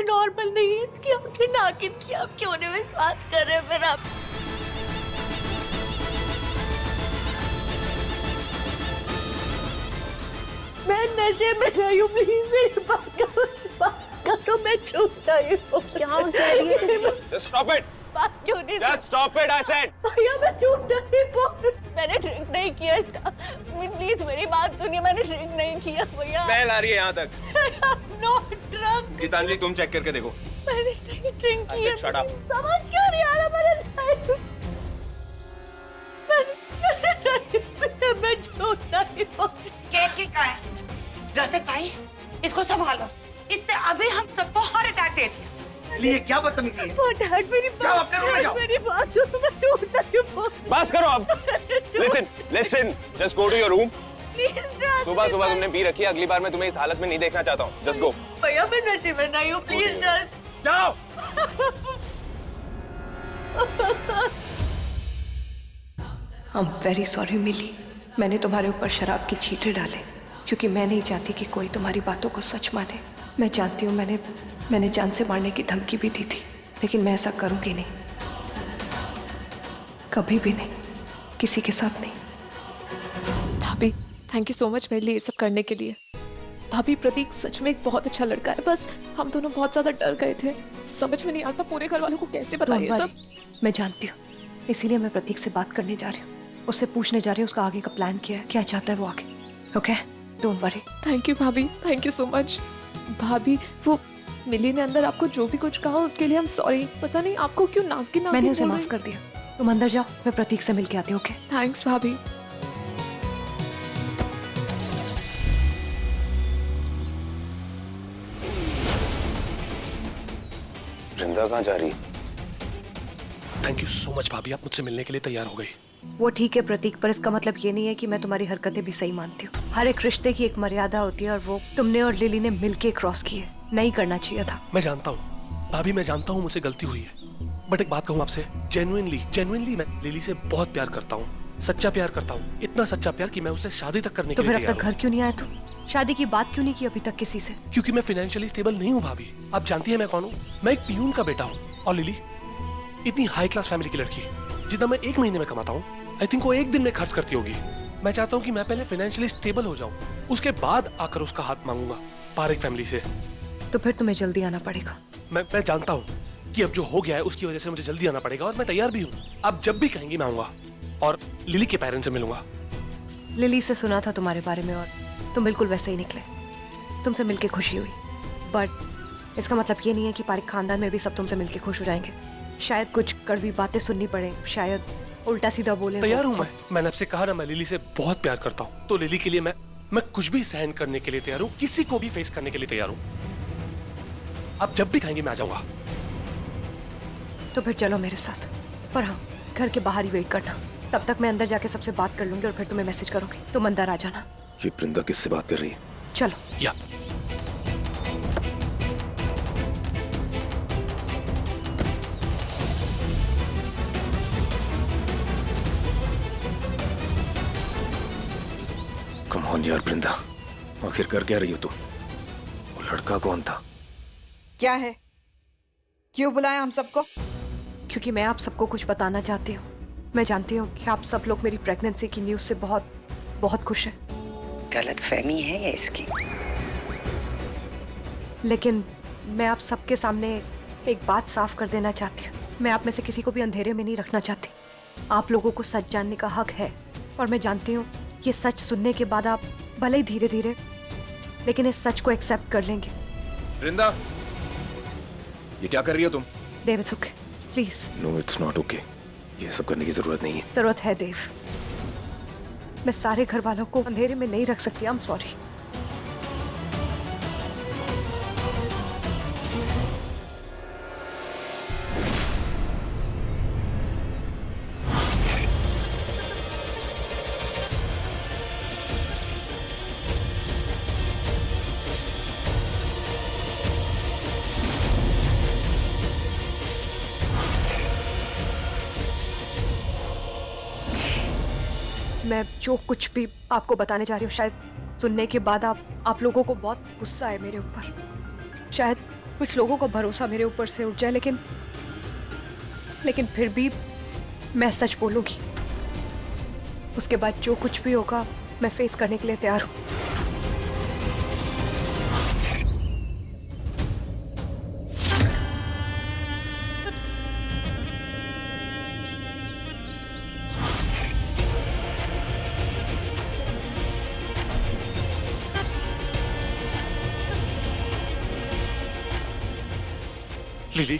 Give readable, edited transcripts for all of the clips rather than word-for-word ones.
ये नॉर्मल नहीं है। इसकी आंखें नागिन की, आप क्यों नहीं विश्वास कर रहे फिर आप? मैं नशे में नहीं हूँ, प्लीज मेरी बात करो, मैं झूठ नहीं हूँ। क्या कह रही है? Just stop it! बात क्यों नहीं? Just stop it, I said! भैया मैं झूठ नहीं बोल, मैंने ड्रिंक नहीं किया था। प्लीज मेरी बात सुनिए, मैंने ड्रिंक नहीं किया भैया। स्मेल आ रही है यहाँ तक। I'm not drunk। गीतांजलि तुम चेक करके देखो। मैंने नहीं ड्रिंक I किया। said shut up। समझ क्यों नहीं आ रहा? मैं झूठ नहीं बोल। केक का है रसिक भाई, इसको संभालो, इससे अभी हम सबको हार्ट अटैक दे दिया। लिए क्या बदतमीजी है? डैड मेरी जाओ अपने रूम में जाओ। मेरी बात सुनो, मैं झूठ नहीं बोल। बस करो अब। Listen, just go to your room। सुबह सुबह तुमने पी रखी है, अगली बार मैं तुम्हें इस हालत में नहीं देखना चाहता हूँ। Just go। भैया मैं नशे में नहीं हूँ, प्लीज डैड। जाओ। I'm very sorry मिली, मैंने तुम्हारे ऊपर शराब की छींटे डाले क्योंकि मैं नहीं चाहती कि कोई तुम्हारी बातों को सच माने। मैं जानती हूँ मैंने जान से मारने की धमकी भी दी थी, लेकिन मैं ऐसा करूँगी नहीं, कभी भी नहीं, किसी के साथ नहीं। भाभी थैंक यू सो मच मेरे लिए ये सब करने के लिए। भाभी प्रतीक सच में एक बहुत अच्छा लड़का है, बस हम दोनों बहुत ज्यादा डर गए थे। समझ में नहीं आता पूरे घर वालों को कैसे बताएं ये सब। मैं जानती हूँ, इसीलिए मैं प्रतीक से बात करने जा रही हूँ, उससे पूछने जा रही हूँ उसका आगे का प्लान क्या है, क्या चाहता है वो आगे। Okay don't worry. Thank you भाभी, थैंक यू सो मच। भाभी वो मिली ने अंदर आपको जो भी कुछ कहा उसके लिए हम सॉरी। पता नहीं आपको क्यों नागिन मैंने उसे माफ कर दिया, तुम अंदर जाओ, मैं प्रतीक से मिलके आती हूँ। ओके थैंक्स भाभी। वृंदा कहाँ जा रही है? थैंक यू सो मच भाभी, आप मुझसे मिलने के लिए तैयार हो गई। वो ठीक है प्रतीक, पर इसका मतलब ये नहीं है कि मैं तुम्हारी हरकतें भी सही मानती हूँ। हर एक रिश्ते की एक मर्यादा होती है और वो तुमने और लिली ने मिलके क्रॉस की है, नहीं करना चाहिए था। मैं जानता हूँ भाभी, मैं जानता हूँ मुझसे गलती हुई है, बट एक बात कहूँ आपसे, जेन्युइनली मैं लिली से बहुत प्यार करता हूँ, सच्चा प्यार करता हूँ, इतना सच्चा प्यार कि मैं उससे शादी तक करने के लिए तो फिर अब तैयार तक घर क्यों नहीं आया तुम? शादी की बात क्यों नहीं की अभी तक किसी से? क्योंकि मैं फाइनेंशियली स्टेबल नहीं हूँ भाभी। आप जानती है मैं कौन हूँ? मैं एक पियून का बेटा हूँ, और लिली इतनी हाई क्लास फैमिली की लड़की, जितना मैं एक महीने में कमाता हूँ आई थिंक वो एक दिन में खर्च करती होगी। मैं चाहता हूँ कि मैं पहले फाइनेंशियली स्टेबल हो जाऊँ, उसके बाद आकर उसका हाथ मांगूंगा पारिक फैमिली से। तो फिर तुम्हें जल्दी आना पड़ेगा। मैं जानता हूँ कि अब जो हो गया है उसकी वजह से मुझे जल्दी आना पड़ेगा, और मैं तैयार भी हूँ। आप जब भी कहेंगी मैं आऊंगा, और लिली के पेरेंट्स से मिलूंगा। लिली से सुना था तुम्हारे बारे में और तुम बिल्कुल वैसे ही निकले, तुमसे मिलके खुशी हुई, बट इसका मतलब ये नहीं है कि पारिक खानदान में भी सब तुमसे मिलके खुश हो जाएंगे। शायद कुछ कड़वी बातें सुननी पड़े, शायद उल्टा सीधा बोले। तैयार हूँ मैंने आपसे कहा ना, मैं लिली से बहुत प्यार करता हूँ, तो लिली के लिए मैं कुछ भी सहन करने के लिए तैयार हूँ, किसी को भी फेस करने के लिए तैयार हूँ। आप जब भी कहेंगे मैं आ जाऊंगा। तो फिर चलो मेरे साथ, पर हाँ घर के बाहर ही वेट करना, तब तक मैं अंदर जाके सबसे बात कर लूंगी और फिर तुम्हें मैसेज करूंगी, तुम अंदर आ जाना। ये वृंदा किससे बात कर रही है? चलो। या कम ऑन यार वृंदा, आखिर कर क्या रही हो तुम? वो लड़का कौन था? क्या है, क्यों बुलाया हम सबको? क्योंकि मैं आप सबको कुछ बताना चाहती हूँ। मैं जानती हूँ कि आप सब लोग मेरी प्रेगनेंसी की न्यूज़ से बहुत बहुत खुश हैं, गलतफहमी है या इसकी? लेकिन मैं आप सबके सामने एक बात साफ कर देना चाहती हूँ। मैं आप में से किसी को भी अंधेरे में नहीं रखना चाहती। आप लोगों को सच जानने का हक है, और मैं जानती हूँ ये सच सुनने के बाद आप भले ही धीरे धीरे, लेकिन इस सच को एक्सेप्ट कर लेंगे। वृंदा, ये क्या कर रही हो तुम? Dev it's okay, please. No it's not okay, ये सब करने की जरूरत नहीं है। जरूरत है देव, मैं सारे घर वालों को अंधेरे में नहीं रख सकती। I am sorry. मैं जो कुछ भी आपको बताने जा रही हूँ, शायद सुनने के बाद आप लोगों को बहुत गुस्सा है मेरे ऊपर। शायद कुछ लोगों को भरोसा मेरे ऊपर से उठ जाए, लेकिन फिर भी मैं सच बोलूंगी। उसके बाद जो कुछ भी होगा मैं फेस करने के लिए तैयार हूं। लिली,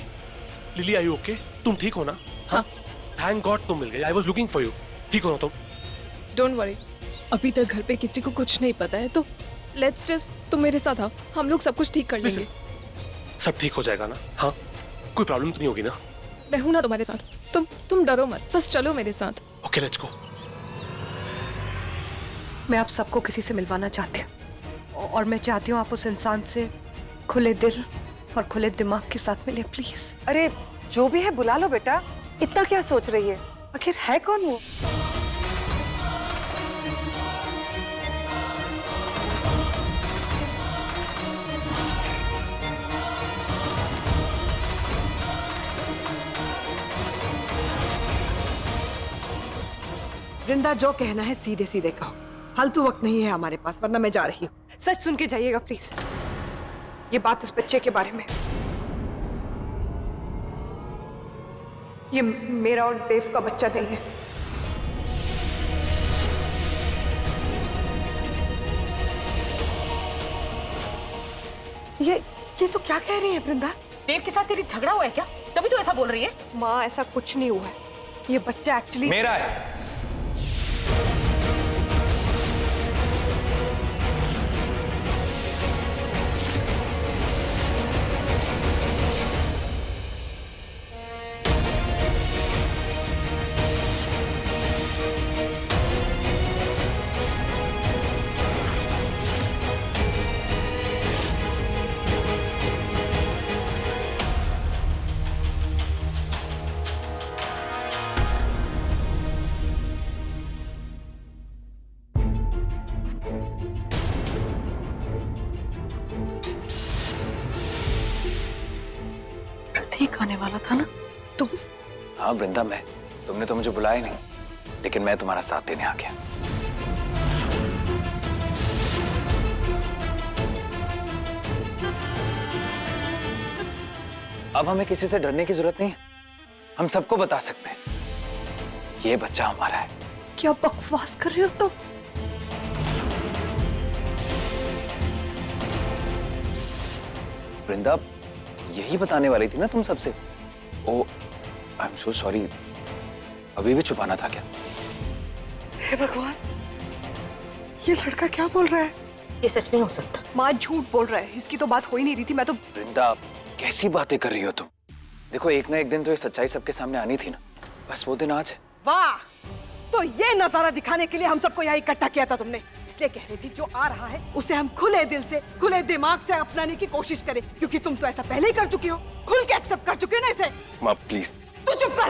लिली आई ओके? तुम ठीक हो ना? हाँ। थैंक गॉड तुम मिल गई। I was looking for you. ठीक हो ना तुम? डोंट वरी, अभी तक घर पे किसी को कुछ नहीं पता है, तो लेट्स जस्ट, तुम मेरे साथ आओ, हम लोग सब कुछ ठीक कर लेंगे। सब ठीक हो जाएगा ना? हाँ, कोई प्रॉब्लम तो नहीं होगी ना? मैं हूं ना तुम्हारे साथ, तुम डरो मत, बस चलो मेरे साथ। Okay let's go. मैं आप सबको किसी से मिलवाना चाहती हूँ, और मैं चाहती हूँ आप उस इंसान से खुले दिल और खुले दिमाग के साथ मिले, प्लीज। अरे जो भी है बुला लो बेटा, इतना क्या सोच रही है? आखिर है कौन वो? वृंदा, जो कहना है सीधे सीधे कहो, फालतू वक्त नहीं है हमारे पास, वरना मैं जा रही हूँ। सच सुन के जाइएगा प्लीज। ये बात इस बच्चे के बारे में, ये मेरा और देव का बच्चा नहीं है। ये तो क्या कह रही है वृंदा? देव के साथ तेरी झगड़ा हुआ है क्या? तभी तो ऐसा बोल रही है। माँ, ऐसा कुछ नहीं हुआ है। ये बच्चा एक्चुअली मेरा है। प्रतीक आने वाला था ना? तुम? हाँ वृंदा, मैं। तुमने तो मुझे बुलाया नहीं, लेकिन मैं तुम्हारा साथ देने आ गया। अब हमें किसी से डरने की जरूरत नहीं है। हम सबको बता सकते हैं ये बच्चा हमारा है। क्या बकवास कर रहे हो तुम? वृंदा, यही बताने वाली थी ना तुम सबसे। ओ, आई एम सो सॉरी। अभी भी छुपाना था क्या? हे भगवान, ये लड़का क्या बोल रहा है? ये सच नहीं हो सकता। माँ झूठ बोल रहा है, इसकी तो बात हो ही नहीं रही थी। मैं तो वृंदा, कैसी बातें कर रही हो तुम? देखो, एक ना एक दिन तो ये सच्चाई सबके सामने आनी थी ना। बस वो दिन आज है। वाह, तो ये नजारा दिखाने के लिए हम सबको यहाँ इकट्ठा किया था तुमने। इसलिए कह रही थी जो आ रहा है उसे हम खुले दिल से, खुले दिमाग से अपनाने की कोशिश करें, क्योंकि तुम तो ऐसा पहले ही कर चुकी हो, खुल के एक्सेप्ट कर चुके हो ना इसे। माँ प्लीज। तू चुप कर।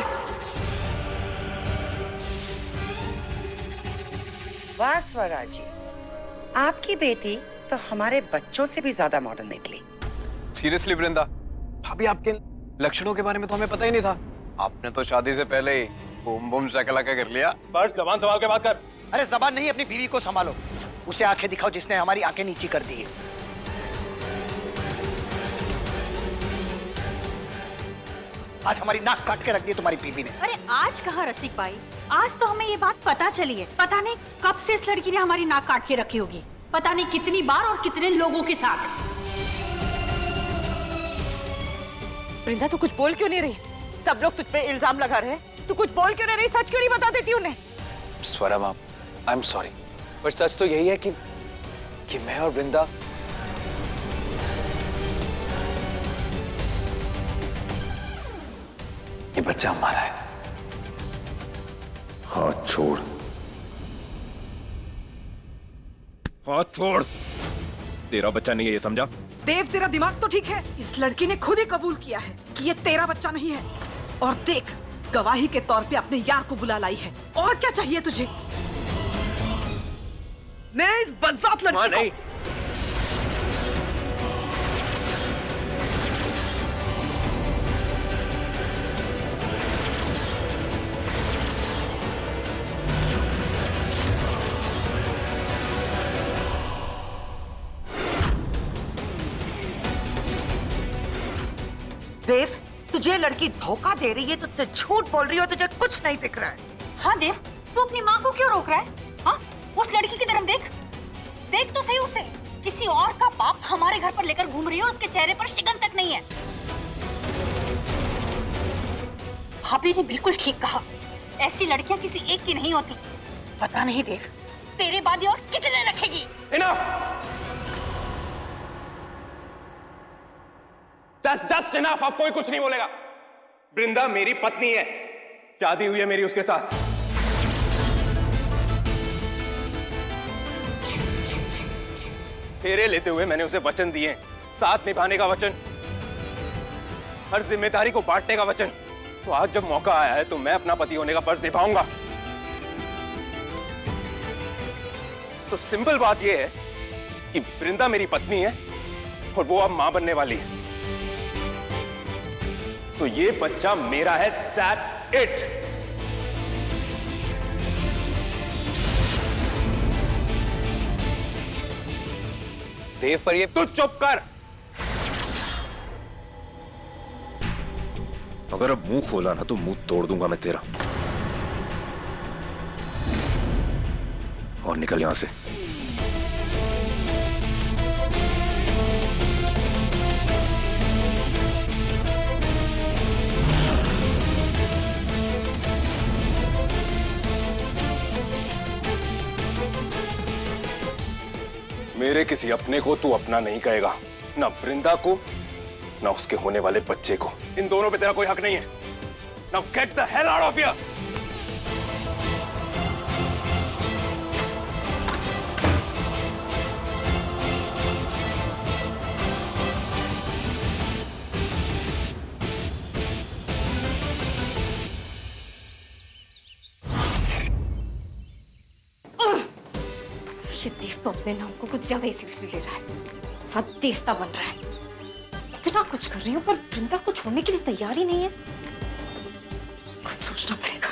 वाह स्वरा जी, आपकी बेटी तो हमारे बच्चों से भी ज्यादा मॉडर्न निकली। सीरियसली वृंदा, भाभी आपके लक्षणों के बारे में तो हमें पता ही नहीं था। आपने तो शादी से पहले ही बूम बूम शकलाका कर लिया। बस जबान संभाल के बात कर। अरे जबान नहीं, अपनी बीवी को संभालो। उसे आंखें दिखाओ जिसने हमारी आंखें नीची कर दी है। आज हमारी नाक काट के रख दी तुम्हारी बीवी ने। अरे आज कहाँ रसिक भाई, आज तो हमें ये बात पता चली है। पता नहीं कब से इस लड़की ने हमारी नाक काट के रखी होगी, पता नहीं कितनी बार और कितने लोगों के साथ। वृंदा, तू कुछ बोल क्यों नहीं रही? सब लोग तुझ पे इल्जाम लगा रहे हैं, तू कुछ बोल क्यों नहीं रही? सच क्यों नहीं बता देती उन्हें? स्वरा माँ, आई एम सॉरी, पर सच तो यही है कि मैं और वृंदा ये बच्चा हमारा है। हाथ छोड़, हाथ छोड़। तेरा बच्चा नहीं है, ये समझा? देव, तेरा दिमाग तो ठीक है। इस लड़की ने खुद ही कबूल किया है कि ये तेरा बच्चा नहीं है। और देख, गवाही के तौर पे अपने यार को बुला लाई है। और क्या चाहिए तुझे? मैं इस बदजात लड़की को... देव, तुझे लड़की धोखा दे रही है, तुझसे झूठ बोल रही है और तुझे कुछ नहीं दिख रहा है। हाँ देव, तू अपनी माँ को क्यों रोक रहा है? हाँ, उस लड़की की तरफ देख, देख तो सही उसे। किसी और का बाप हमारे घर पर लेकर घूम रही है, उसके चेहरे पर शिकन तक नहीं है। भाभी ने बिल्कुल ठीक कहा, ऐसी लड़कियां किसी एक की नहीं होती। पता नहीं देव, तेरे बाद ये और कितने रखेगी। Enough, just enough. अब कोई कुछ नहीं बोलेगा। वृंदा मेरी पत्नी है, शादी हुई है मेरी उसके साथ। फेरे लेते हुए मैंने उसे वचन दिए, साथ निभाने का वचन, हर जिम्मेदारी को बांटने का वचन। तो आज जब मौका आया है तो मैं अपना पति होने का फर्ज निभाऊंगा। तो सिंपल बात यह है कि वृंदा मेरी पत्नी है और वो अब मां बनने वाली है, तो ये बच्चा मेरा है। That's it. देव, पर ये तू चुप कर। अगर अब मुंह खोला ना तो मुंह तोड़ दूंगा मैं तेरा। और निकल यहां से। मेरे किसी अपने को तू अपना नहीं कहेगा, ना वृंदा को, ना उसके होने वाले बच्चे को। इन दोनों पे तेरा कोई हक नहीं है। Now get the hell out of here. ये देव तो अपने नाम को कुछ ज्यादा ही सीरियसली ले रहा है। साथ देवता बन रहा है। इतना कुछ कर रही हूँ पर वृंदा को छोड़ने के लिए तैयार ही नहीं है। कुछ सोचना पड़ेगा,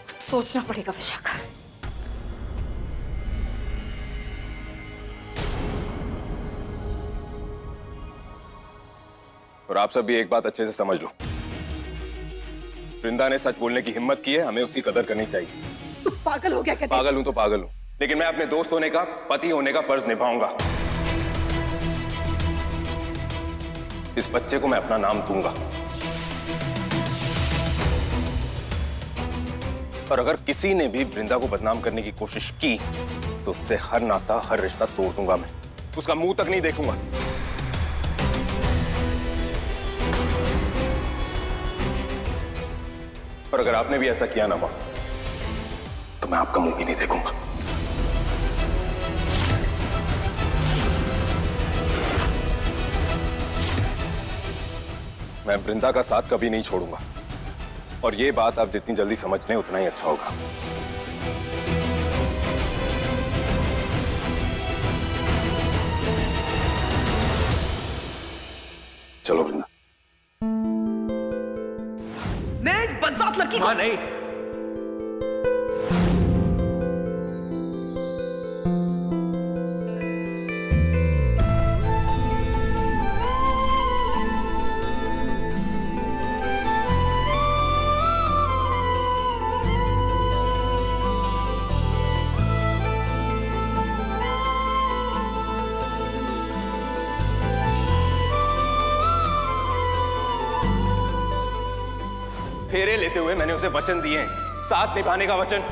कुछ सोचना पड़ेगा विशाखा। और आप सब भी एक बात अच्छे से समझ लो, वृंदा ने सच बोलने की हिम्मत की है, हमें उसकी कदर करनी चाहिए। तू पागल हो गया क्या? पागल हूं तो पागल हूं, लेकिन मैं अपने दोस्त होने का, पति होने का फर्ज निभाऊंगा। इस बच्चे को मैं अपना नाम दूंगा, और अगर किसी ने भी वृंदा को बदनाम करने की कोशिश की तो उससे हर नाता, हर रिश्ता तोड़ दूंगा। मैं उसका मुंह तक नहीं देखूंगा। और अगर आपने भी ऐसा किया ना मां, तो मैं आपका मुंह भी नहीं देखूंगा। मैं वृंदा का साथ कभी नहीं छोड़ूंगा, और ये बात आप जितनी जल्दी समझ लें उतना ही अच्छा होगा। चलो वृंदा। मैं इस बदजात लड़की को नहीं। फेरे लेते हुए मैंने उसे वचन दिए हैं, साथ निभाने का वचन,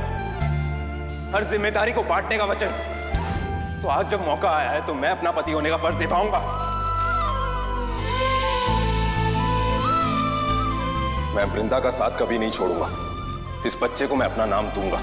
हर जिम्मेदारी को बांटने का वचन। तो आज जब मौका आया है तो मैं अपना पति होने का फर्ज निभाऊंगा। मैं वृंदा का साथ कभी नहीं छोड़ूंगा। इस बच्चे को मैं अपना नाम दूंगा।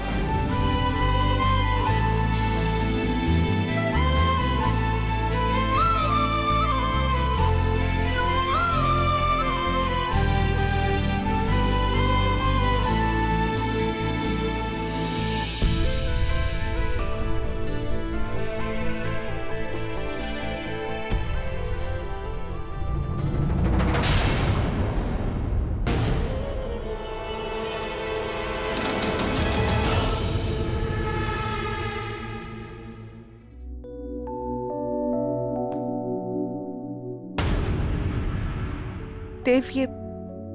देव, ये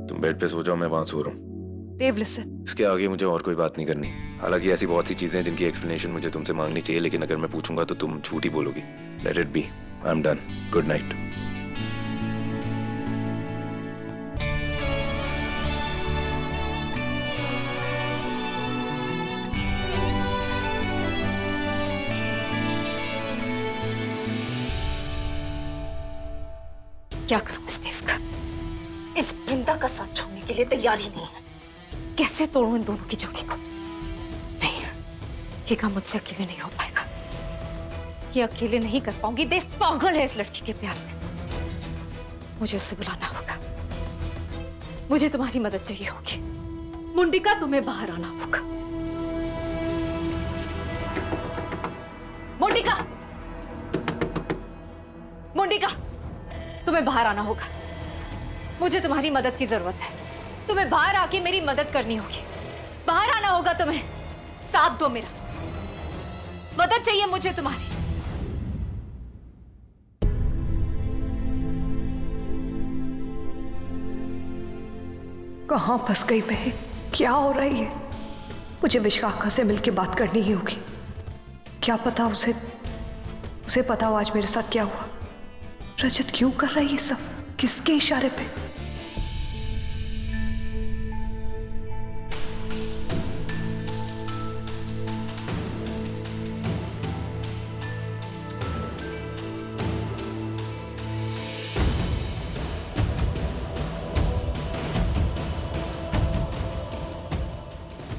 तुम बेड पे सो जाओ, मैं वहां सो रहा हूँ। देव लिसन, इसके आगे मुझे और कोई बात नहीं करनी। हालांकि ऐसी बहुत सी चीजें हैं जिनकी एक्सप्लेनेशन मुझे तुमसे मांगनी चाहिए, लेकिन अगर मैं पूछूंगा तो तुम झूठ ही बोलोगी। Let it be, I am done. Good night. क्या करूं इस देव का? इस वृंदा का साथ छोड़ने के लिए तैयार ही नहीं है। कैसे तोड़ूं इन दोनों की जोड़ी को? नहीं, ये काम मुझसे अकेले नहीं हो पाएगा। ये अकेले नहीं कर पाऊंगी। देव पागल है इस लड़की के प्यार में। मुझे उससे बुलाना होगा। मुझे तुम्हारी मदद चाहिए होगी। मुंडिका, तुम्हें बाहर आना होगा। मुंडिका, मुंडिका, तुम्हें बाहर आना होगा। मुझे तुम्हारी मदद की जरूरत है। तुम्हें बाहर आके मेरी मदद करनी होगी। बाहर आना होगा तुम्हें। साथ दो मेरा। मदद चाहिए मुझे तुम्हारी। कहाँ फंस गई मैं? क्या हो रही है? मुझे विशाखा से मिलके बात करनी ही होगी। क्या पता उसे पता हो आज मेरे साथ क्या हुआ। रजत क्यों कर रही है सब? किसके इशारे पे?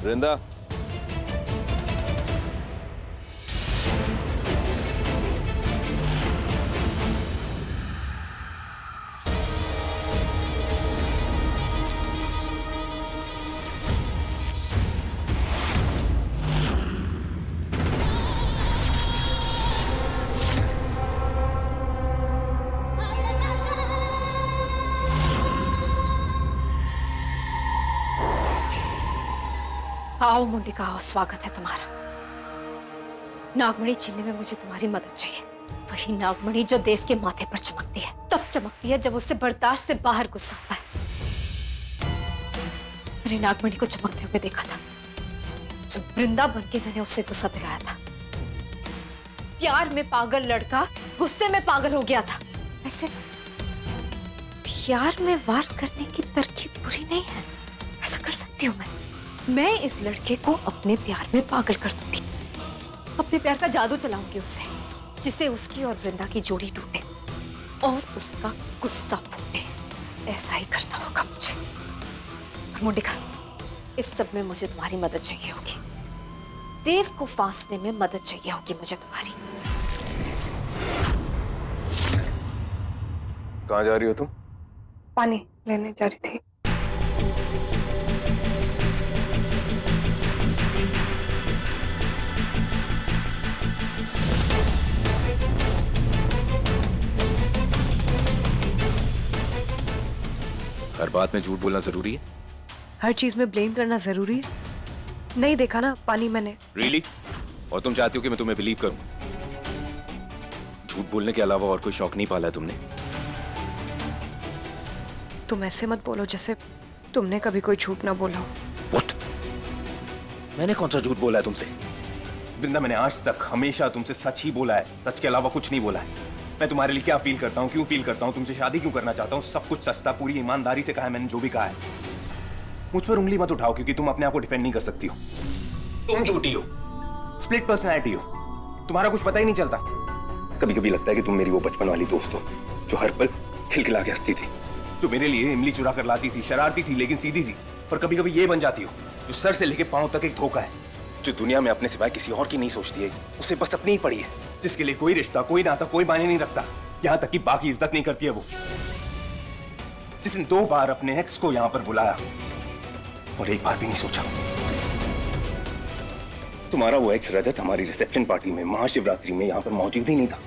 वृंदा, आओ मुंडिका, आओ, स्वागत है तुम्हारा। नागमणि छीनने में मुझे तुम्हारी मदद चाहिए। वही नागमणि जो देव के माथे पर चमकती है, तब चमकती है जब उससे बर्दाश्त से बाहर गुस्सा आता है। मैंने नागमणि को चमकते हुए देखा था जब वृंदा बनके मैंने उससे गुस्सा दिलाया था। प्यार में पागल लड़का गुस्से में पागल हो गया था। ऐसे प्यार में वार करने की तरकीब बुरी नहीं है। ऐसा कर सकती हूँ मैं इस लड़के को अपने प्यार में पागल कर दूंगी। अपने प्यार का जादू चलाऊंगी उससे, जिससे उसकी और वृंदा की जोड़ी टूटे और उसका गुस्सा फूटे। ऐसा ही करना होगा मुझे। और मुंडिका, इस सब में मुझे तुम्हारी मदद चाहिए होगी। देव को फांसने में मदद चाहिए होगी मुझे तुम्हारी। कहाँ जा रही हो तुम? पानी लेने जा रही थी। हर बात में झूठ बोलना जरूरी है? हर चीज में ब्लेम करना जरूरी है? नहीं देखा ना पानी मैंने। Really? और तुम चाहती हो कि मैं तुम्हें बिलीव करूं? झूठ बोलने के अलावा और कोई शौक नहीं पाला है तुमने? तुम ऐसे मत बोलो जैसे तुमने कभी कोई झूठ ना बोला हो। What? मैंने कौन सा झूठ बोला है तुमसे? वृंदा, मैंने आज तक हमेशा तुमसे सच ही बोला है। सच के अलावा कुछ नहीं बोला है। मैं तुम्हारे लिए क्या फील करता हूँ, क्यों फील करता हूँ, तुमसे शादी क्यों करना चाहता हूँ, सब कुछ सच था। पूरी ईमानदारी से कहा है मैंने जो भी कहा है। मुझ पर उंगली मत उठाओ, क्योंकि तुम अपने आप को डिफेंड नहीं कर सकती हो। तुम झूठी हो, स्प्लिट पर्सनैलिटी हो, तुम्हारा कुछ पता ही नहीं चलता। कभी कभी लगता है कि तुम मेरी वो बचपन वाली दोस्त हो जो हर पल खिलखिला के हंसती थी, जो मेरे लिए इमली चुरा कर लाती थी, शरारती थी लेकिन सीधी थी। और कभी कभी ये बन जाती हो जो सर से लेके पांव तक एक धोखा है, जो दुनिया में अपने सिवाय किसी और की नहीं सोचती है, उसे बस अपनी ही पड़ी है, जिसके लिए कोई रिश्ता, कोई नाता, कोई मायने नहीं रखता, यहाँ तक कि बाकी इज्जत नहीं करती है। वो जिसने 2 बार अपने एक्स को यहाँ पर बुलाया और 1 बार भी नहीं सोचा। तुम्हारा वो एक्स रजत हमारी रिसेप्शन पार्टी में महाशिवरात्रि में यहाँ पर मौजूद ही नहीं था,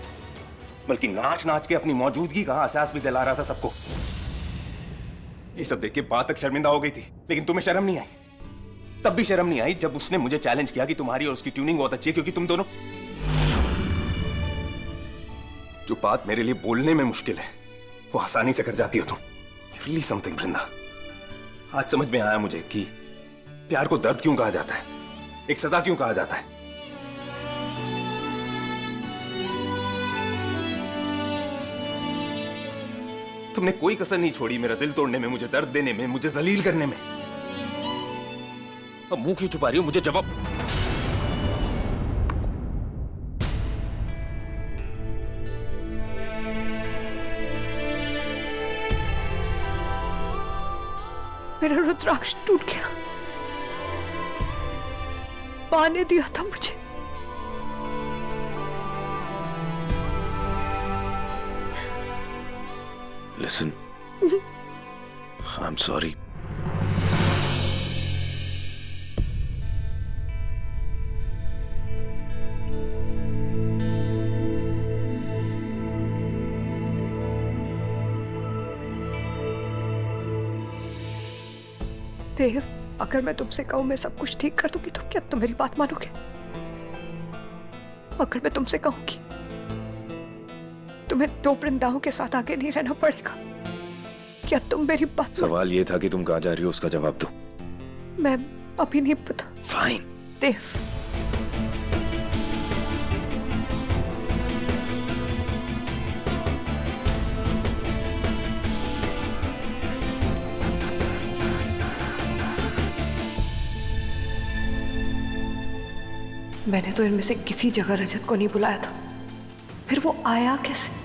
बल्कि नाच नाच के अपनी मौजूदगी का एहसास भी दिला रहा था सबको। ये सब देख के बात तक शर्मिंदा हो गई थी, लेकिन तुम्हें शर्म नहीं आई। तब भी शर्म नहीं आई जब उसने मुझे चैलेंज किया कि तुम्हारी और उसकी ट्यूनिंग बहुत अच्छी है, क्योंकि तुम दोनों, जो बात मेरे लिए बोलने में मुश्किल है वो आसानी से कर जाती हो तुम। Really something, वृंदा। आज समझ में आया मुझे कि प्यार को दर्द क्यों कहा जाता है, एक सजा क्यों कहा जाता है। तुमने कोई कसर नहीं छोड़ी मेरा दिल तोड़ने में, मुझे दर्द देने में, मुझे जलील करने में। अब मुंह क्यों छुपा रही हो? मुझे जवाब। मेरा रुद्राक्ष टूट गया। मां ने दिया था मुझे। Listen, I'm sorry. देव, अगर मैं तुमसे कहूं मैं सब कुछ ठीक कर दूंगी तो क्या तुम मेरी बात मानोगे? अगर मैं तुमसे कहूंगी तुम्हें 2 वृंदाओं के साथ आगे नहीं रहना पड़ेगा, क्या तुम मेरी बात? सवाल ये था कि तुम कहाँ जा रही हो, उसका जवाब दो। मैं अभी नहीं पता। फाइन। देव, मैंने तो इनमें से किसी जगह रजत को नहीं बुलाया था, फिर वो आया कैसे?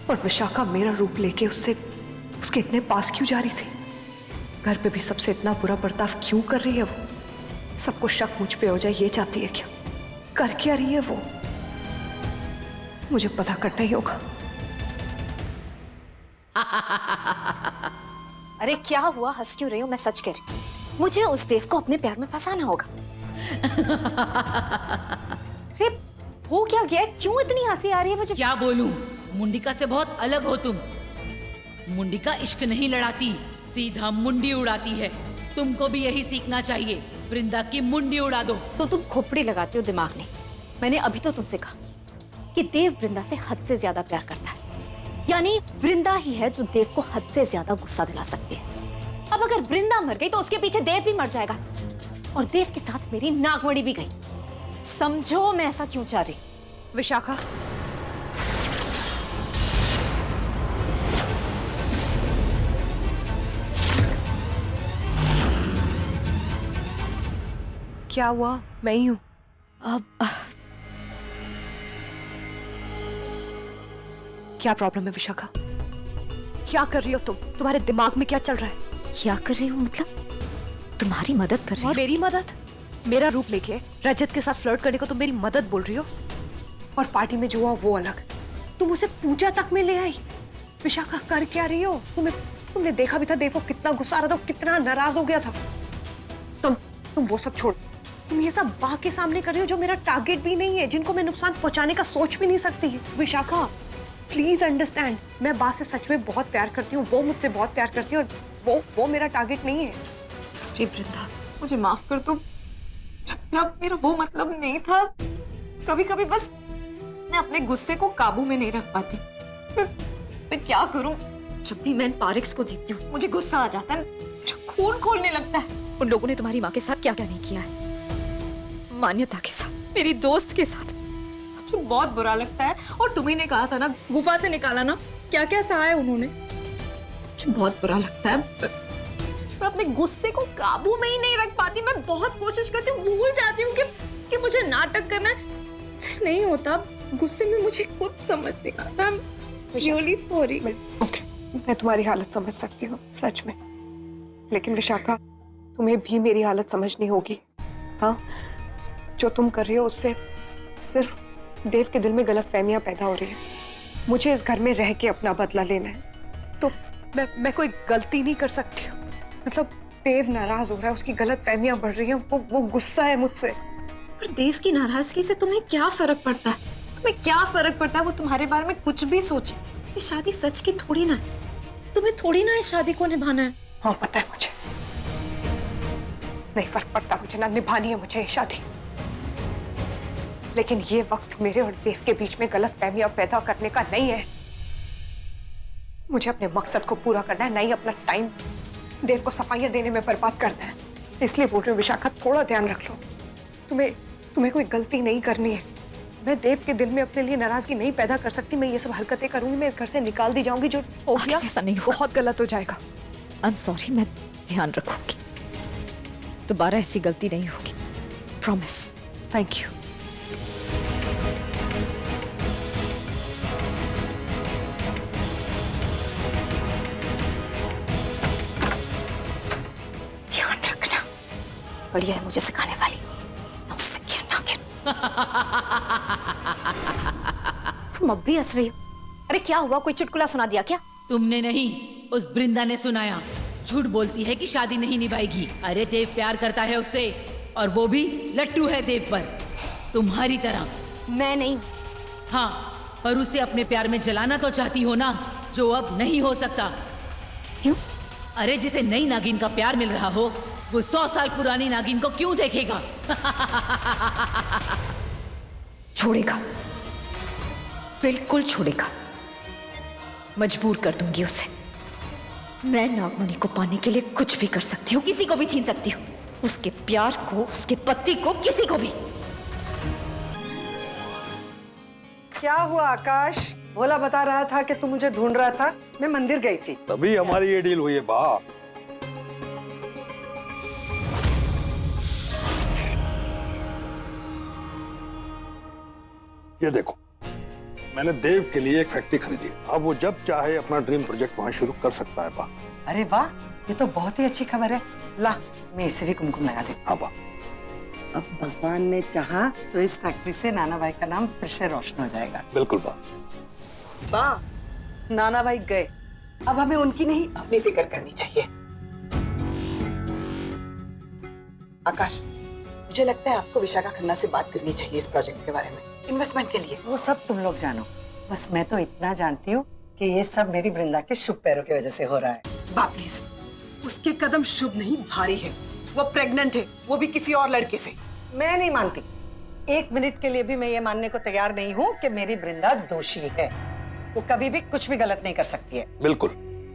और विशाखा मेरा रूप लेके उसके इतने पास क्यों जा रही थी? घर पे भी सबसे इतना बुरा बर्ताव क्यों कर रही है वो? सबको शक मुझ पे हो जाए ये चाहती है क्या? कर क्या रही है वो? मुझे पता करना ही होगा। अरे क्या हुआ, हंस क्यों रही हो? मैं सच कह रही हूँ, मुझे उस देव को अपने प्यार में फंसाना होगा। अरे हो क्या गया? क्यों इतनी हंसी आ रही है मुझे? क्या बोलूं, मुंडिका से बहुत अलग हो तुम। मुंडिका इश्क नहीं लड़ाती, सीधा मुंडी उड़ाती है। तुमको भी यही सीखना चाहिए, वृंदा की मुंडी उड़ा दो। तो तुम खोपड़ी लगाती हो, दिमाग नहीं। मैंने अभी तो तुमसे कहा कि देव वृंदा से हद से ज्यादा प्यार करता है, यानी वृंदा ही है जो देव को हद से ज्यादा गुस्सा दिला सकती है। अब अगर वृंदा मर गई तो उसके पीछे देव भी मर जाएगा, और देव के साथ मेरी नागमणि भी गई। समझो मैं ऐसा क्यों चाह रही। विशाखा, क्या हुआ? मैं ही हूं। अब क्या प्रॉब्लम है विशाखा? क्या कर रही हो तुम? तुम्हारे दिमाग में क्या चल रहा है? क्या कर रही हूँ मतलब? तुम्हारी मदद कर रही हूँ। मेरी मदद? मेरा रूप लेके रजत के साथ फ्लर्ट करने को तुम मेरी मदद बोल रही हो? और पार्टी में जो हुआ वो अलग, तुम उसे पूजा तक में ले आई। विशाखा कर क्या रही हो? तुमने देखा भी था देव को कितना गुस्सा आ रहा था, कितना नाराज हो गया था। तुम वो सब छोड़, तुम ये सब बा के सामने कर रही हो जो मेरा टारगेट भी नहीं है, जिनको मैं नुकसान पहुंचाने का सोच भी नहीं सकती। विशाखा प्लीज अंडरस्टैंड, मैं बा से सच में बहुत प्यार करती हूँ, वो मुझसे बहुत प्यार करती है, और वो मेरा टारगेट नहीं है। सॉरी वृंदा, मुझे माफ कर दो। मेरा वो मतलब नहीं था। कभी कभी बस मैं अपने गुस्से को काबू में नहीं रख पाती। मैं क्या करूं? जब भी मैं पारिक्स को देखती हूँ मुझे गुस्सा आ जाता है, मेरा खून खोलने लगता है। उन लोगों ने तुम्हारी माँ के साथ क्या क्या नहीं किया है, मान्यता के साथ, मेरी दोस्त के साथ। मुझे बहुत बुरा लगता है। और तुम्ही ने कहा था ना गुफा से निकाला ना, क्या क्या सहा है उन्होंने। मुझे बहुत बुरा लगता है, मैं अपने गुस्से को काबू में ही नहीं रख पाती। मैं बहुत कोशिश करती हूँ, भूल जाती हूँ कि मुझे नाटक करना है, मुझसे नहीं होता। गुस्से में मुझे खुद समझ नहीं आता। Really sorry. ओके, मैं तुम्हारी हालत समझ सकती हूँ सच में, लेकिन विशाखा तुम्हें भी मेरी हालत समझनी होगी। हाँ, जो तुम कर रही हो उससे सिर्फ देव के दिल में गलतफहमियां पैदा हो रही है। मुझे इस घर में रह के अपना बदला लेना है। तो मैं कोई गलती नहीं कर सकती हूँ। मतलब देव नाराज हो रहा है, उसकी गलतफहमियां बढ़ रही हैं, वो गुस्सा है मुझसे। पर देव की नाराजगी से तुम्हें क्या फर्क पड़ता है? तुम्हें क्या फर्क पड़ता है वो तुम्हारे बारे में कुछ भी सोचे? ये शादी सच की थोड़ी ना है, तुम्हें थोड़ी ना इस शादी को निभाना है। हाँ पता है मुझे, नहीं फर्क पड़ता मुझे, ना निभानी है मुझे ये शादी। लेकिन ये वक्त मेरे और देव के बीच में गलतफहमियां पैदा करने का नहीं है। मुझे अपने मकसद को पूरा करना है, नहीं अपना टाइम देव को सफाइयां देने में बर्बाद करना है। इसलिए बोल रही हूँ विशाखा, थोड़ा ध्यान रख लो। तुम्हें कोई गलती नहीं करनी है। मैं देव के दिल में अपने लिए नाराजगी नहीं पैदा कर सकती। मैं ये सब हरकतें करूंगी, मैं इस घर से निकाल दी जाऊंगी। जो हो गया ऐसा नहीं, बहुत गलत हो जाएगा। आई एम सॉरी, मैं ध्यान रखूंगी, दोबारा ऐसी गलती नहीं होगी, प्रॉमिस। Thank you. ध्यान रखना, बढ़िया है मुझे सिखाने वाली। नौसिखिया नागिन। तुम अब भी हंस रही हो? अरे क्या हुआ, कोई चुटकुला सुना दिया क्या? तुमने नहीं, उस वृंदा ने सुनाया। झूठ बोलती है कि शादी नहीं निभाएगी। अरे देव प्यार करता है उससे, और वो भी लट्टू है देव पर, तुम्हारी तरह। मैं नहीं। हाँ, पर उसे अपने प्यार में जलाना तो चाहती हो ना, जो अब नहीं हो सकता। क्यों? अरे जिसे नई नागिन का प्यार मिल रहा हो, वो 100 साल पुरानी नागिन को क्यों देखेगा? छोड़ेगा, बिल्कुल छोड़ेगा। मजबूर कर दूंगी उसे। मैं नागमणि को पाने के लिए कुछ भी कर सकती हूँ, किसी को भी छीन सकती हूँ, उसके प्यार को, उसके पति को, किसी को भी। क्या हुआ आकाश? भोला बता रहा था कि तू मुझे ढूंढ रहा था। मैं मंदिर गई थी। तभी हमारी ये डील हुई है बा। ये देखो, मैंने देव के लिए एक फैक्ट्री खरीदी। अब वो जब चाहे अपना ड्रीम प्रोजेक्ट वहां शुरू कर सकता है बा। अरे वाह, ये तो बहुत ही अच्छी खबर है। ला, मैं इसे भी कुमकुम लगा दे। हाँ बा। अब भगवान ने चाहा तो इस फैक्ट्री से नाना भाई का नाम फिर से रोशन हो जाएगा। बिल्कुल बा। बा, नाना भाई गए, अब हमें उनकी नहीं अपनी फिक्र करनी चाहिए। आकाश, मुझे लगता है आपको विशाखा खन्ना से बात करनी चाहिए इस प्रोजेक्ट के बारे में, इन्वेस्टमेंट के लिए। वो सब तुम लोग जानो, बस मैं तो इतना जानती हूँ कि ये सब मेरी वृंदा के शुभ पैरों की वजह से हो रहा है। बा प्लीज, उसके कदम शुभ नहीं भारी है। वो प्रेग्नेंट है, वो भी किसी और लड़के से। मैं नहीं मानती, एक मिनट के लिए भी मैं ये मानने को तैयार नहीं हूँ कि मेरी वृंदा दोषी है। वो कभी भी कुछ भी गलत नहीं कर सकती है। बिल्कुल,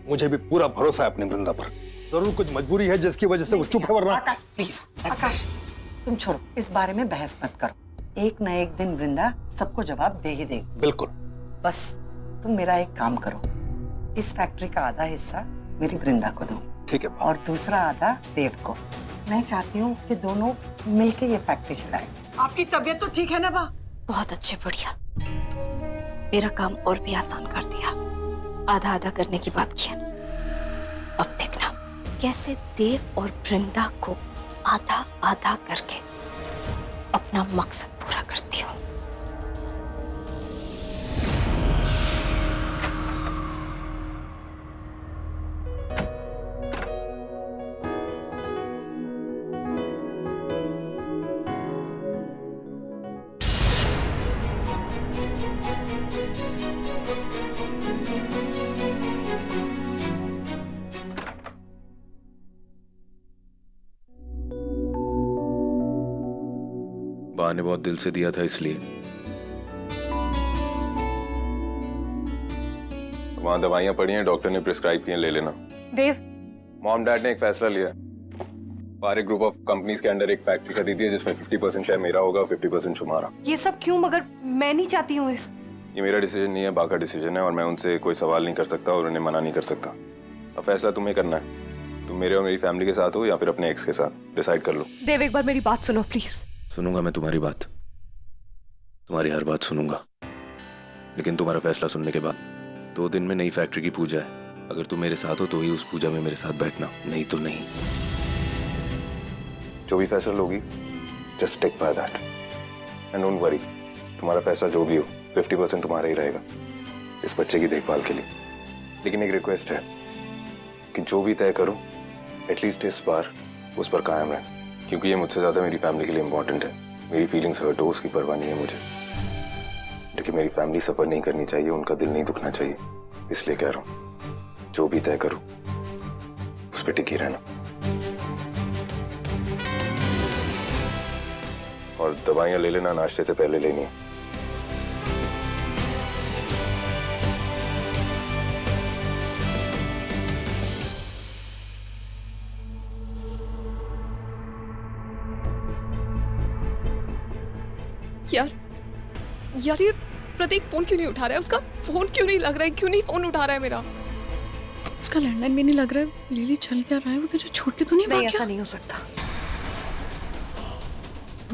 मुझे भी पूरा भरोसा है अपनी वृंदा पर। जरूर कुछ मजबूरी है जिसकी वजह से वो चुप है, वरना। आकाश प्लीज, आकाश तुम छोड़ो, इस बारे में बहस मत करो। एक न एक दिन वृंदा सबको जवाब दे ही देगी। बिल्कुल। बस तुम मेरा एक काम करो, इस फैक्ट्री का आधा हिस्सा मेरी वृंदा को दो। ठीक है। और दूसरा आधा देव को। मैं चाहती हूँ कि दोनों मिलके ये फैक्ट्री चलाएं। आपकी तबीयत तो ठीक है ना बा? बहुत अच्छे, बढ़िया। मेरा काम और भी आसान कर दिया। आधा आधा करने की बात की है। अब देखना कैसे देव और वृंदा को आधा आधा करके अपना मकसद पूरा करती हूँ। बा ने बहुत दिल से दिया था, इसलिए। वहां दवाइयां पड़ी हैं, डॉक्टर ने प्रिस्क्राइब की हैं, ले लेना। देव, मॉम डैड ने एक फैसला लिया। पारे ग्रुप ऑफ कंपनीज के अंडर एक फैक्ट्री खरीदी है जिसमें 50% शेयर मेरा होगा, 50% तुम्हारा। ये सब क्यों? मगर मैं नहीं चाहती हूँ इस। ये मेरा डिसीजन नहीं है, बा का डिसीजन है, और मैं उनसे कोई सवाल नहीं कर सकता और उन्हें मना नहीं कर सकता। अब फैसला तुम्हें करना है। तुम मेरे और मेरी फैमिली के साथ हो या फिर अपने एक्स के साथ, डिसाइड कर लो। देव, एक बार मेरी बात सुनो प्लीज। सुनूंगा मैं तुम्हारी बात, तुम्हारी हर बात सुनूंगा, लेकिन तुम्हारा फैसला सुनने के बाद 2 दिन में नई फैक्ट्री की पूजा है। अगर तुम मेरे साथ हो तो ही उस पूजा में मेरे साथ बैठना, नहीं तो नहीं। जो भी फैसला लोगी, just stick by that and don't worry. तुम्हारा फैसला जो भी हो, 50% तुम्हारा ही रहेगा इस बच्चे की देखभाल के लिए। लेकिन एक रिक्वेस्ट है कि जो भी तय करो, एटलीस्ट इस बार उस पर कायम रहे, क्योंकि ये मुझसे ज्यादा मेरी फैमिली के लिए इंपॉर्टेंट है। मेरी फीलिंग्स हर्ट हो, उसकी परवाह नहीं है मुझे, लेकिन मेरी फैमिली सफर नहीं करनी चाहिए, उनका दिल नहीं दुखना चाहिए। इसलिए कह रहा हूं, जो भी तय करो उस पर टिकी रहना। और दवाइयां ले लेना, नाश्ते से पहले लेनी है। यार ये प्रतीक फोन क्यों नहीं उठा रहा है? उसका फोन क्यों नहीं लग रहा है? क्यों नहीं फोन उठा रहा है मेरा? उसका लैंडलाइन भी नहीं लग रहा है। लिली चल क्या रहा है? वो तुझे छोड़ के तो नहीं भाग गया? ऐसा नहीं हो सकता।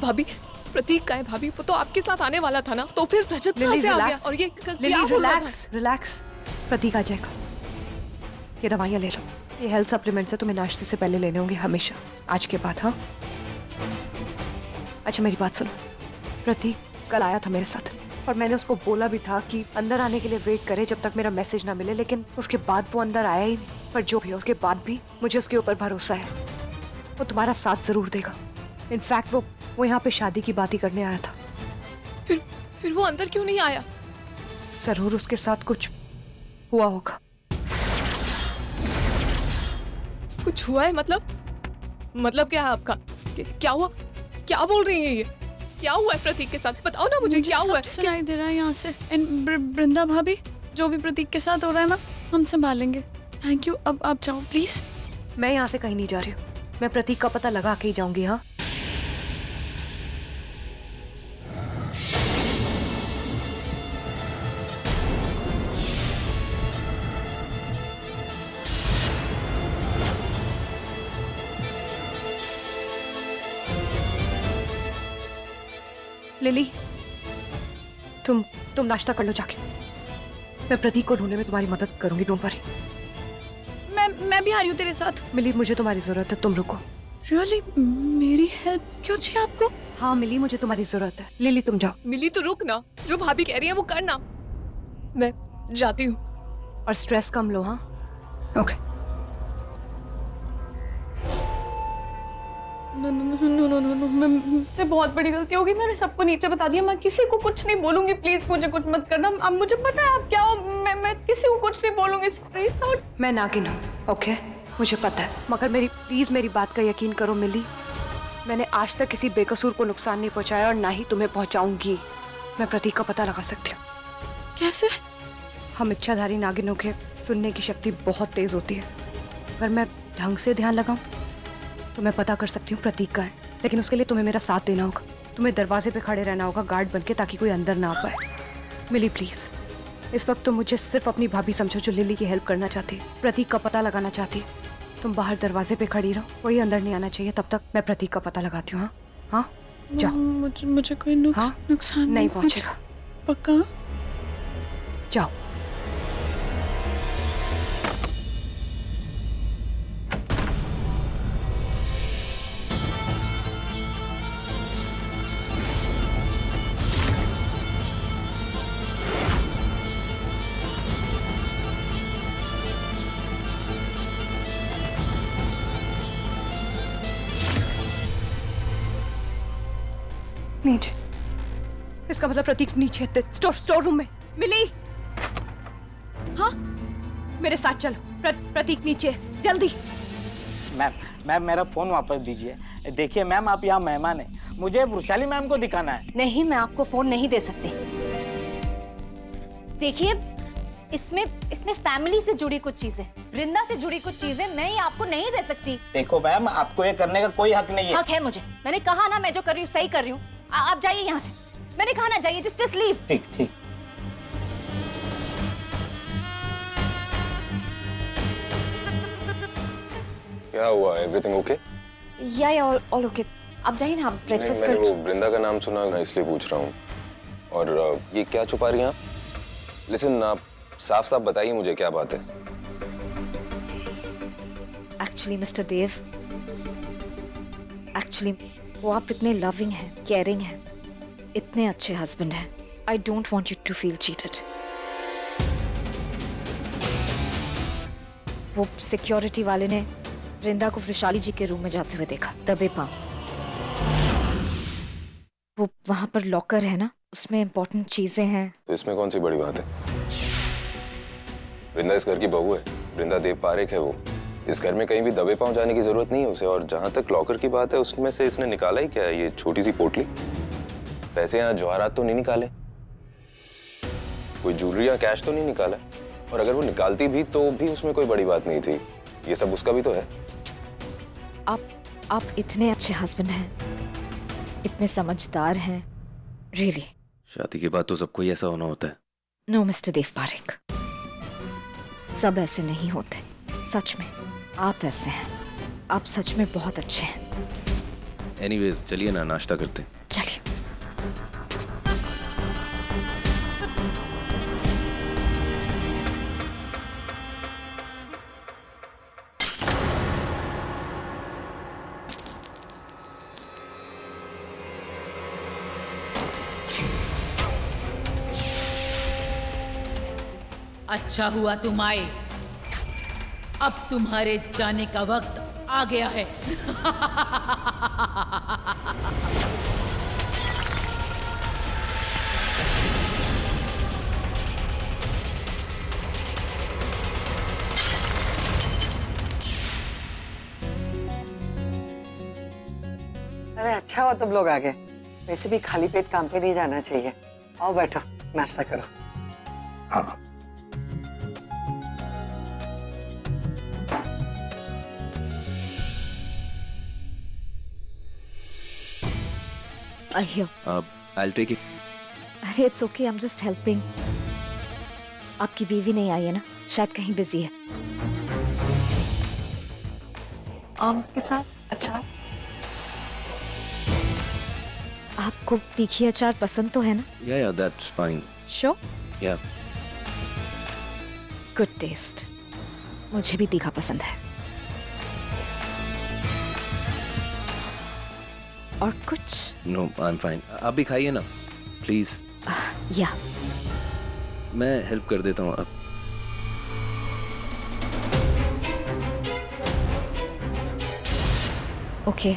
भाभी प्रतीक का है भाभी, वो तो आपके साथ आने वाला था ना, तो फिर रजत कहाँ से आ गया? और ये लिली रिलैक्स, प्रतीक आ जाएगा। ये दवाइयाँ ले लो, ये हेल्थ सप्लीमेंट्स है, तुम्हें नाश्ते से पहले लेने होंगे हमेशा, आज के बाद। हाँ अच्छा मेरी बात सुनो, प्रतीक कल आया था मेरे साथ और मैंने उसको बोला भी था कि अंदर आने के लिए वेट करे जब तक मेरा मैसेज ना मिले, लेकिन उसके बाद वो अंदर आया ही नहीं। पर जो भी है उसके बाद भी मुझे उसके ऊपर भरोसा है, वो तुम्हारा साथ जरूर देगा। इनफैक्ट वो यहाँ पे शादी की बात ही करने आया था। फिर वो अंदर क्यों नहीं आया? जरूर उसके साथ कुछ हुआ होगा। कुछ हुआ है? मतलब क्या है आपका? क्या हुआ? क्या बोल रही है ये? क्या हुआ है प्रतीक के साथ? बताओ ना मुझे क्या हुआ है? सुनाई दे रहा है यहाँ से। वृंदा भाभी, जो भी प्रतीक के साथ हो रहा है ना, हम संभालेंगे। थैंक यू, अब आप जाओ प्लीज। मैं यहाँ से कहीं नहीं जा रही हूँ, मैं प्रतीक का पता लगा के ही जाऊंगी। हाँ लिली, तुम नाश्ता कर लो जाके। मैं प्रतीक को ढूंढने में तुम्हारी मदद करूंगी, डोंट वरी। मैं भी आ रही हूँ तेरे साथ। मिली, मुझे तुम्हारी जरूरत है, तुम रुको। रियली? मेरी हेल्प क्यों चाहिए आपको? हाँ मिली, मुझे तुम्हारी जरूरत है। लिली तुम जाओ। मिली तो रुक ना, जो भाभी कह रही है वो करना। मैं जाती हूँ। और स्ट्रेस कम लो। हाँ ओके। नो, बहुत बड़ी गलती होगी। मैंने सबको नीचे बता दिया। मैं किसी को कुछ नहीं बोलूंगी, प्लीज मुझे कुछ मत करना। अब मुझे पता है आप क्या हो। मैं किसी को कुछ नहीं बोलूंगी। मैं नागिन हूँ, ओके, मुझे पता है, मगर प्लीज मेरी बात का यकीन करो मिली। मैंने आज तक किसी बेकसूर को नुकसान नहीं पहुंचाया और ना ही तुम्हें पहुंचाऊंगी। मैं प्रतीक का पता लगा सकती हूँ। कैसे? हम इच्छाधारी नागिनों के सुनने की शक्ति बहुत तेज होती है। अगर मैं ढंग से ध्यान लगाऊं तो मैं पता कर सकती हूँ प्रतीक का है, लेकिन उसके लिए तुम्हें मेरा साथ देना होगा। तुम्हें दरवाजे पे खड़े रहना होगा गार्ड बनके, ताकि कोई अंदर ना आ पाए। मिली प्लीज, इस वक्त तुम मुझे सिर्फ अपनी भाभी समझो जो लिली की हेल्प करना चाहती है, प्रतीक का पता लगाना चाहती है। तुम बाहर दरवाजे पे खड़ी रहो, कोई अंदर नहीं आना चाहिए। तब तक मैं प्रतीक का पता लगाती हूँ। हाँ जाओ। मुझे कोई नुकसान नहीं पहुंचेगा, पक्का? जाओ। नीचे, इसका मतलब प्रतीक नीचे स्टोर रूम में। मिली, हाँ मेरे साथ चलो। प्रतीक नीचे, जल्दी। मैम मेरा फोन वापस दीजिए। देखिए मैम, आप यहाँ मेहमान हैं, मुझे वृषाली मैम को दिखाना है। नहीं, मैं आपको फोन नहीं दे सकती। देखिए, इसमें फैमिली से जुड़ी कुछ चीजें, वृंदा से जुड़ी कुछ चीजें मैं ये आपको नहीं दे सकती। देखो मैम, आपको ये करने का कोई हक नहीं है। हक है मुझे। मैंने कहा ना, मैं जो कर रही हूँ सही कर रही हूँ। आप जाइए यहाँ से। मैंने कहा ना जाइए, जस्ट लीव। ठीक ठीक। क्या हुआ? Everything okay? या ऑल ओके। आप जाइए ना, आप ब्रेकफास्ट कर। मैंने वो वृंदा का नाम सुना ना, इसलिए पूछ रहा हूँ। और ये क्या छुपा रही हैं आप? लिसन, आप साफ साफ बताइए मुझे क्या बात है। एक्चुअली मिस्टर देव, एक्चुअली वो आप इतने लविंग हैं, केयरिंग हैं, इतने अच्छे हस्बैंड हैं। I don't want you to feel cheated. वो सिक्योरिटी वाले ने वृंदा को वृषाली जी के रूम में जाते हुए देखा, दबे पांव। वो वहां पर लॉकर है ना, उसमें इंपॉर्टेंट चीजें हैं। तो इसमें कौन सी बड़ी बात है? वृंदा इस घर की बहू है, वृंदा देव पारेख है। वो इस घर में कहीं भी दबे पांव जाने की जरूरत नहीं है उसे। और जहां तक लॉकर की बात है, उसमें से इसने निकाला ही क्या है? ये छोटी सी पोटली, पैसे या जवाहरात तो नहीं निकाले, कोई ज्वेलरी या कैश तो नहीं निकाला। और अगर वो निकालती भी तो भी उसमें कोई बड़ी बात नहीं थी। ये सब उसका भी तो है। आप इतने अच्छे हस्बैंड हैं, इतने समझदार हैं, रियली? शादी के बाद तो सबको ही ऐसा होना होता है। नो मिस्टर देव पारेख, सब ऐसे नहीं होते। सच में आप ऐसे हैं। आप सच में बहुत अच्छे हैं। एनीवेज चलिए ना, नाश्ता करते हैं। चलिए। अच्छा हुआ तुम आए। अब तुम्हारे जाने का वक्त आ गया है। अरे अच्छा हुआ तुम लोग आ गए। वैसे भी खाली पेट काम पे नहीं जाना चाहिए। आओ बैठो, नाश्ता करो। हाँ I'll take it. अरे it's okay, I am just helping. आपकी बीवी नहीं आई है ना, शायद कहीं बिजी है। आर्म्स के साथ अचार। आपको तीखी अचार पसंद तो है ना? Yeah, that's fine. Sure? Yeah. Good taste. मुझे भी तीखा पसंद है। और कुछ? No, I'm fine. आप भी खाइए ना, प्लीज। या मैं हेल्प कर देता हूँ अब। ओके।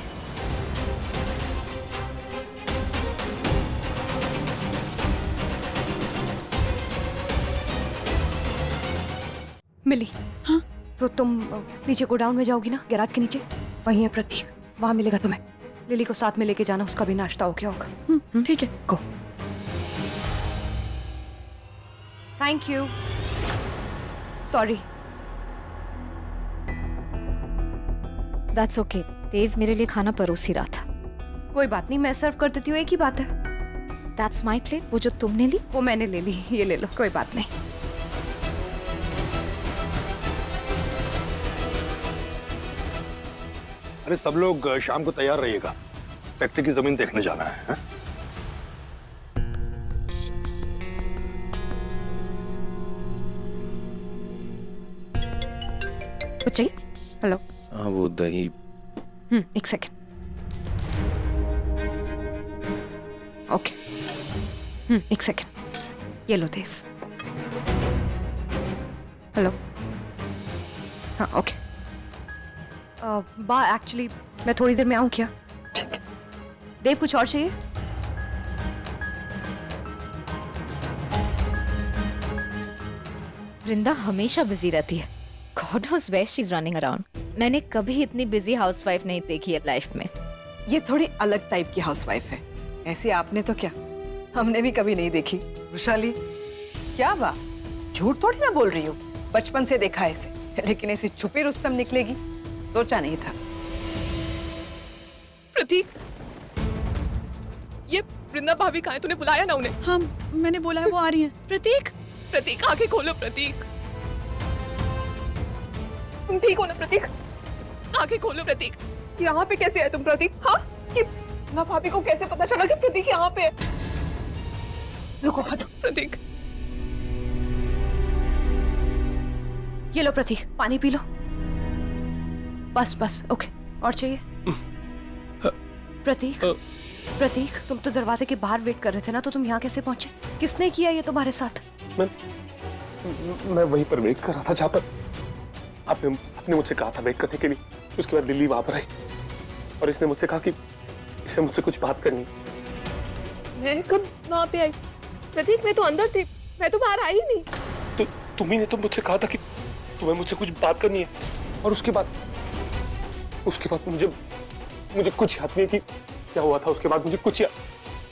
मिली? हाँ? तो तुम नीचे गोडाउन में जाओगी ना, गैराज के नीचे? वहीं है प्रतीक, वहां मिलेगा तुम्हें। लिली को साथ में लेके जाना, उसका भी नाश्ता हो गया होगा। ठीक है, go. Thank you. Sorry. That's okay. Dev मेरे लिए खाना परोस ही रहा था। कोई बात नहीं, मैं सर्व कर देती हूँ, एक ही बात है। That's my plate. वो जो तुमने ली वो मैंने ले ली, ये ले लो, कोई बात नहीं। अरे सब लोग शाम को तैयार रहिएगा, फैक्ट्री की जमीन देखने जाना है। कुछ चाहिए? हेलो। हाँ वो दही। एक सेकेंड। ओके। एक सेकेंड। ये लो देव। हेलो। हाँ ओके। बा एक्चुअली मैं थोड़ी देर में आऊँ क्या? देव कुछ और चाहिए? वृंदा हमेशा बिजी रहती है। God knows where she's running around. मैंने कभी इतनी बिजी हाउसवाइफ नहीं देखी है लाइफ में। ये थोड़ी अलग टाइप की हाउसवाइफ है। ऐसे आपने तो क्या, हमने भी कभी नहीं देखी। वैशाली, क्या बात, झूठ थोड़ी ना बोल रही हूँ। बचपन से देखा ऐसे, लेकिन ऐसी छुपी रुस्तम निकलेगी सोचा नहीं था। प्रतीक, ये वृंदा भाभी कहाँ है? तूने बुलाया ना उन्हें? हाँ मैंने बोला है, वो आ रही हैं। प्रतीक, प्रतीक आंखें खोलो। प्रतीक, तुम ठीक हो ना? प्रतीक आंखें खोलो। प्रतीक, यहाँ पे कैसे आए तुम? प्रतीक, हाँ, ये वृंदा भाभी को कैसे पता चला कि प्रतीक यहाँ पे है? रुको, हटो। प्रतीक, ये लो प्रतीक, पानी पी लो। बस बस, ओके। और चाहिए? प्रतीक, प्रतीक, तुम तो दरवाजे के बाहर वेट कर रहे थे ना, तो तुम यहाँ कैसे पहुंचे? किसने किया ये तुम्हारे साथ? मैं वहीं पर वेट कर रहा था जहाँ पर आपने मुझसे कहा था वेट करने के लिए। उसके बाद दिल्ली वहां पर आई और इसने मुझसे कहा कि इसे मुझसे कुछ बात करनी। मैं कब वहाँ पे आई? प्रतीक, मैं तो अंदर थी, मैं तो बाहर आई ही नहीं। तो तुम्ही ने तो मुझसे कहा था कि तुम्हें मुझसे कुछ बात करनी है, और उसके बाद मुझे कुछ याद नहीं कि क्या हुआ था। उसके बाद मुझे कुछ याद।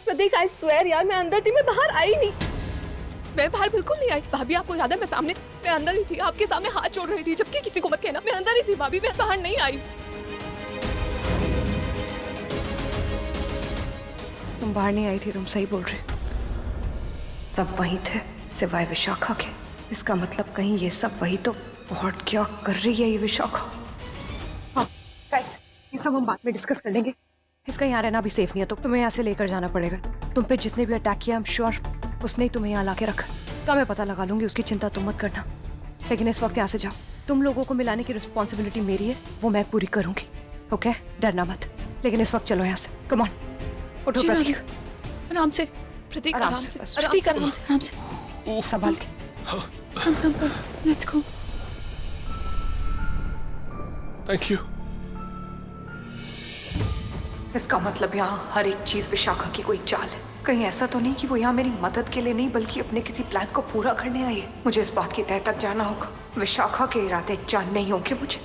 प्रतीक, आई स्वेयर यार, मैं अंदर थी, मैं बाहर आई नहीं। मैं बाहर बिल्कुल नहीं आई। भाभी आपको याद है, मैं अंदर ही थी, आपके सामने हाथ जोड़ रही थी, जबकि किसी को मत कहना। मैं अंदर ही थी भाभी, मैं बाहर नहीं आई। तुम बाहर नहीं आई थी, तुम सही बोल रहे। सब वहीं थे सिवाय विशाखा के। इसका मतलब कहीं ये सब वही तो बहुत क्या कर रही है ये विशाखा। हाँ गाइस, ये सब हम बाद में डिस्कस कर लेंगे। इसका यहाँ रहना भी सेफ नहीं है, तो तुम्हें यहाँ से लेकर जाना पड़ेगा। तुम पे जिसने भी अटैक किया, आई एम श्योर उसने ही तुम्हें यहाँ ला के रखा। का मैं पता लगा लूंगी, उसकी चिंता तुम मत करना। लेकिन इस वक्त यहाँ से जाओ। तुम लोगों को मिलाने की रिस्पॉन्सिबिलिटी मेरी है, वो मैं पूरी करूंगी। ओके, डरना मत। लेकिन इस वक्त चलो यहाँ से। कम ऑन, उठो प्रतीक। आराम से प्रतीक, आराम से प्रतीक, आराम से, आराम से, संभाल के। कम, लेट्स गो। Thank you. इसका मतलब यहाँ हर एक चीज विशाखा की कोई चाल है। कहीं ऐसा तो नहीं कि वो यहाँ मेरी मदद के लिए नहीं बल्कि अपने किसी प्लान को पूरा करने आई है। मुझे इस बात की तह तक जाना होगा। विशाखा के इरादे जानने ही होंगे मुझे।